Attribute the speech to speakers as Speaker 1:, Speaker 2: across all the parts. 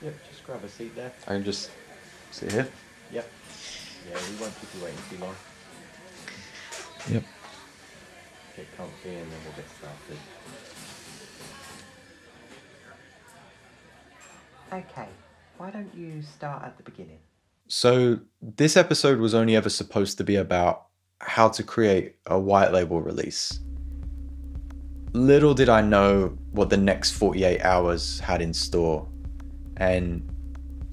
Speaker 1: Yep, just grab a seat there.
Speaker 2: I can just sit here.
Speaker 1: Yep. Yeah, we won't keep you waiting too long.
Speaker 2: Yep.
Speaker 1: Get comfy and then we'll get started. Okay, why don't you start at the beginning?
Speaker 2: So this episode was only ever supposed to be about how to create a white label release. Little did I know what the next 48 hours had in store and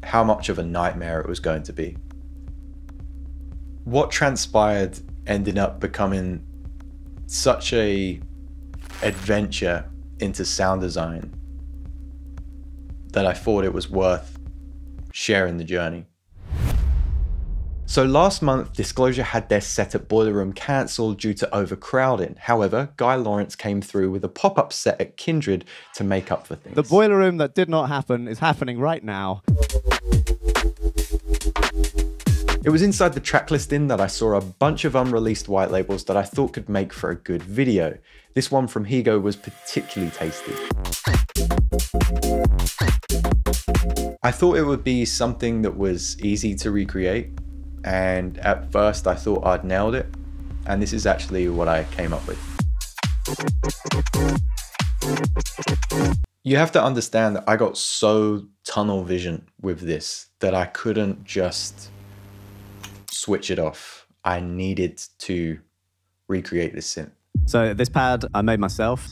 Speaker 2: how much of a nightmare it was going to be. What transpired ended up becoming such a adventure into sound design that I thought it was worth sharing the journey. So last month, Disclosure had their set at Boiler Room cancelled due to overcrowding. However, Guy Lawrence came through with a pop-up set at Kindred to make up for things.
Speaker 3: The Boiler Room that did not happen is happening right now.
Speaker 2: It was inside the track listing that I saw a bunch of unreleased white labels that I thought could make for a good video. This one from Higo was particularly tasty. I thought it would be something that was easy to recreate, and at first I thought I'd nailed it, and this is actually what I came up with. You have to understand that I got so tunnel vision with this that I couldn't just switch it off. I needed to recreate this synth.
Speaker 3: So this pad I made myself.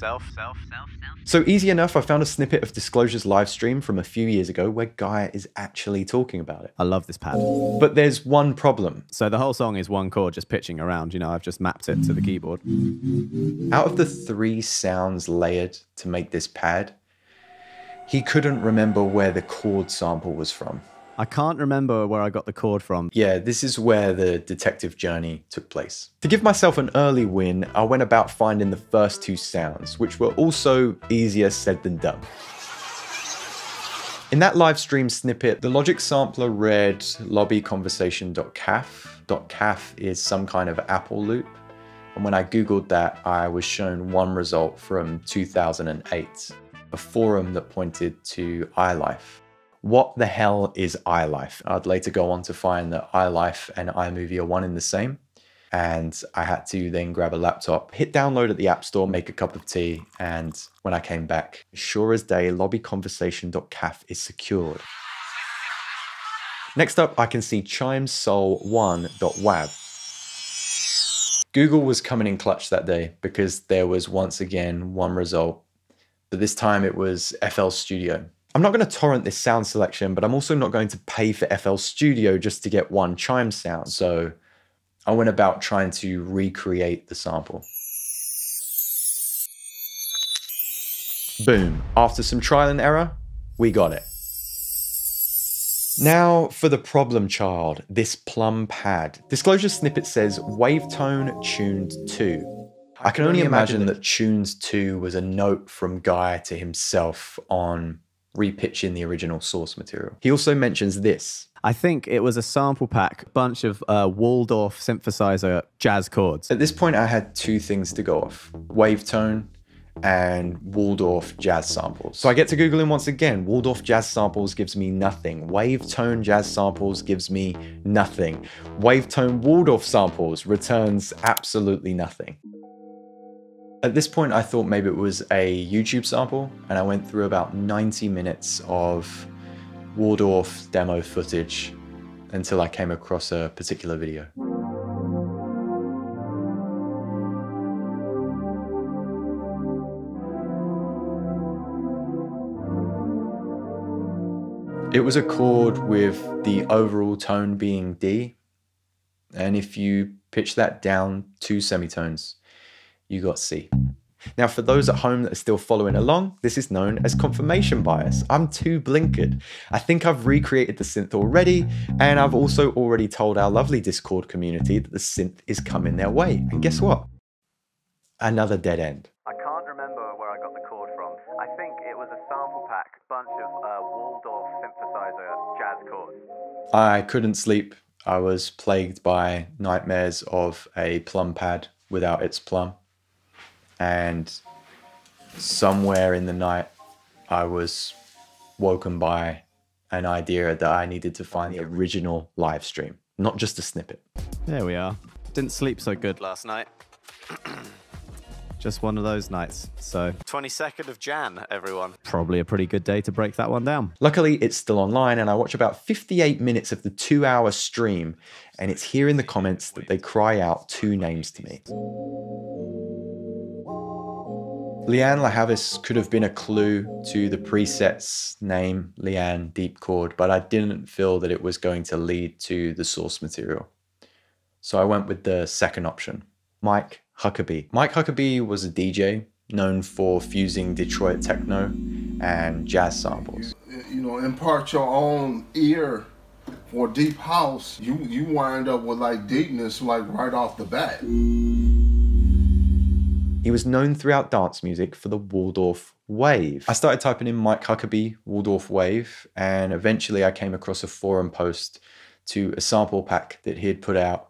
Speaker 2: So easy enough, I found a snippet of Disclosure's live stream from a few years ago where Guy is actually talking about it.
Speaker 3: I love this pad.
Speaker 2: But there's one problem.
Speaker 3: So the whole song is one chord just pitching around. You know, I've just mapped it to the keyboard.
Speaker 2: Out of the 3 sounds layered to make this pad, he couldn't remember where the chord sample was from.
Speaker 3: I can't remember where I got the chord from.
Speaker 2: Yeah, this is where the detective journey took place. To give myself an early win, I went about finding the first 2 sounds, which were also easier said than done. In that live stream snippet, the Logic sampler read lobbyconversation.caf. .caf is some kind of Apple loop. And when I Googled that, I was shown one result from 2008, a forum that pointed to iLife. What the hell is iLife? I'd later go on to find that iLife and iMovie are one and the same. And I had to then grab a laptop, hit download at the App Store, make a cup of tea. And when I came back, sure as day, lobbyconversation.caf is secured. Next up, I can see chimesol1.wab. Google was coming in clutch that day because there was once again one result, but this time it was FL Studio. I'm not going to torrent this sound selection, but I'm also not going to pay for FL Studio just to get one chime sound. So I went about trying to recreate the sample. Boom. After some trial and error, we got it. Now for the problem child, this plum pad. Disclosure snippet says wavetone tuned 2. I can only imagine that tuned 2 was a note from Guy to himself on repitching the original source material. He also mentions this.
Speaker 3: I think it was a sample pack, bunch of Waldorf synthesizer jazz chords.
Speaker 2: At this point, I had 2 things to go off: wavetone and Waldorf jazz samples. So I get to Googling once again. Waldorf jazz samples gives me nothing. Wavetone jazz samples gives me nothing. Wavetone Waldorf samples returns absolutely nothing. At this point, I thought maybe it was a YouTube sample, and I went through about 90 minutes of Waldorf demo footage until I came across a particular video. It was a chord with the overall tone being D, and if you pitch that down 2 semitones, you got C. Now, for those at home that are still following along, this is known as confirmation bias. I'm too blinkered. I think I've recreated the synth already, and I've also already told our lovely Discord community that the synth is coming their way. And guess what? Another dead end.
Speaker 3: I can't remember where I got the chord from. I think it was a sample pack, bunch of Waldorf synthesizer jazz chords.
Speaker 2: I couldn't sleep. I was plagued by nightmares of a plum pad without its plum. And somewhere in the night, I was woken by an idea that I needed to find the original live stream, not just a snippet.
Speaker 4: There we are. Didn't sleep so good last night. Just one of those nights. So 22nd of Jan, everyone. Probably a pretty good day to break that one down.
Speaker 2: Luckily, it's still online, and I watch about 58 minutes of the 2-hour stream, and it's here in the comments that they cry out 2 names to me. Leanne LaHavis could have been a clue to the preset's name, Leanne Deep Chord, but I didn't feel that it was going to lead to the source material. So I went with the second option, Mike Huckabee. Mike Huckabee was a DJ known for fusing Detroit techno and jazz samples.
Speaker 5: You know, impart your own ear for deep house, you wind up with like deepness like right off the bat.
Speaker 2: He was known throughout dance music for the Waldorf wave. I started typing in Mike Huckabee Waldorf wave, and eventually I came across a forum post to a sample pack that he had put out.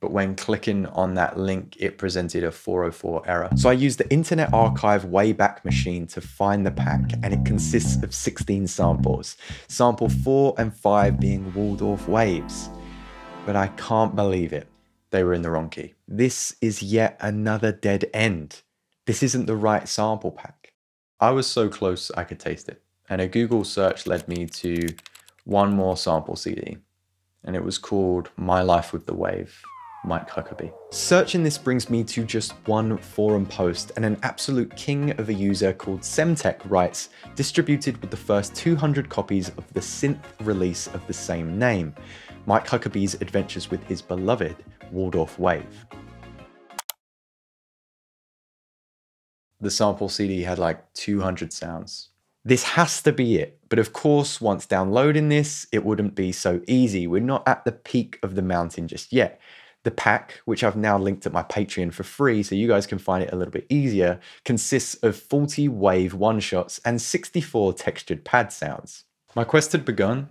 Speaker 2: But when clicking on that link, it presented a 404 error. So I used the Internet Archive Wayback Machine to find the pack, and it consists of 16 samples. Sample 4 and 5 being Waldorf waves. But I can't believe it. They were in the wrong key. This is yet another dead end. This isn't the right sample pack. I was so close I could taste it. And a Google search led me to one more sample CD. And it was called My Life with the Wave. Mike Huckabee. Searching this brings me to just one forum post, and an absolute king of a user called Semtech writes, distributed with the first 200 copies of the Synth release of the same name, Mike Huckabee's adventures with his beloved Waldorf wave. The sample CD had like 200 sounds. This has to be it, but of course, once downloading this, it wouldn't be so easy. We're not at the peak of the mountain just yet. The pack, which I've now linked at my Patreon for free so you guys can find it a little bit easier, consists of 40 wave one-shots and 64 textured pad sounds. My quest had begun,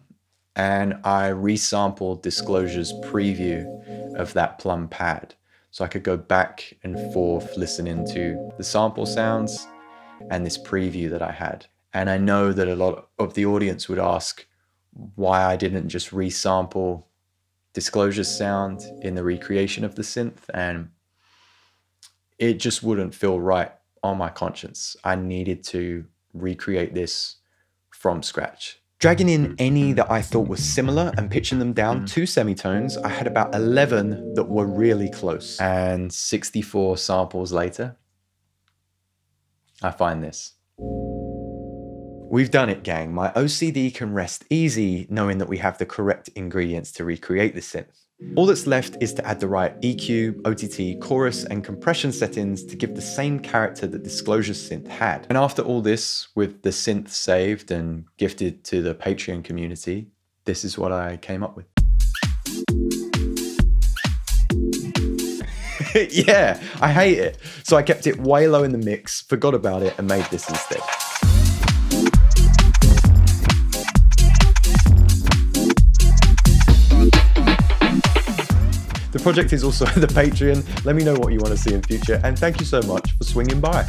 Speaker 2: and I resampled Disclosure's preview of that plum pad so I could go back and forth listening to the sample sounds and this preview that I had. And I know that a lot of the audience would ask why I didn't just resample Disclosure's sound in the recreation of the synth, and it just wouldn't feel right on my conscience. I needed to recreate this from scratch. Dragging in any that I thought was similar and pitching them down 2 semitones, I had about 11 that were really close. And 64 samples later, I find this. We've done it, gang. My OCD can rest easy knowing that we have the correct ingredients to recreate the synth. All that's left is to add the right EQ, OTT, chorus, and compression settings to give the same character that Disclosure's synth had. And after all this, with the synth saved and gifted to the Patreon community, this is what I came up with. Yeah, I hate it. So I kept it way low in the mix, forgot about it, and made this instead. The project is also the Patreon. Let me know what you want to see in future, and thank you so much for swinging by.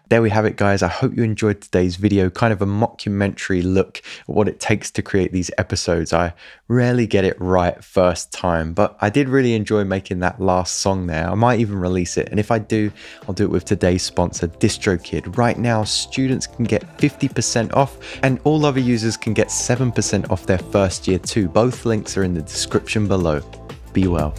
Speaker 2: There we have it, guys. I hope you enjoyed today's video, kind of a mockumentary look at what it takes to create these episodes. I rarely get it right first time, but I did really enjoy making that last song there. I might even release it, and if I do, I'll do it with today's sponsor, DistroKid. Right now, students can get 50% off, and all other users can get 7% off their first year too. Both links are in the description below. Be well.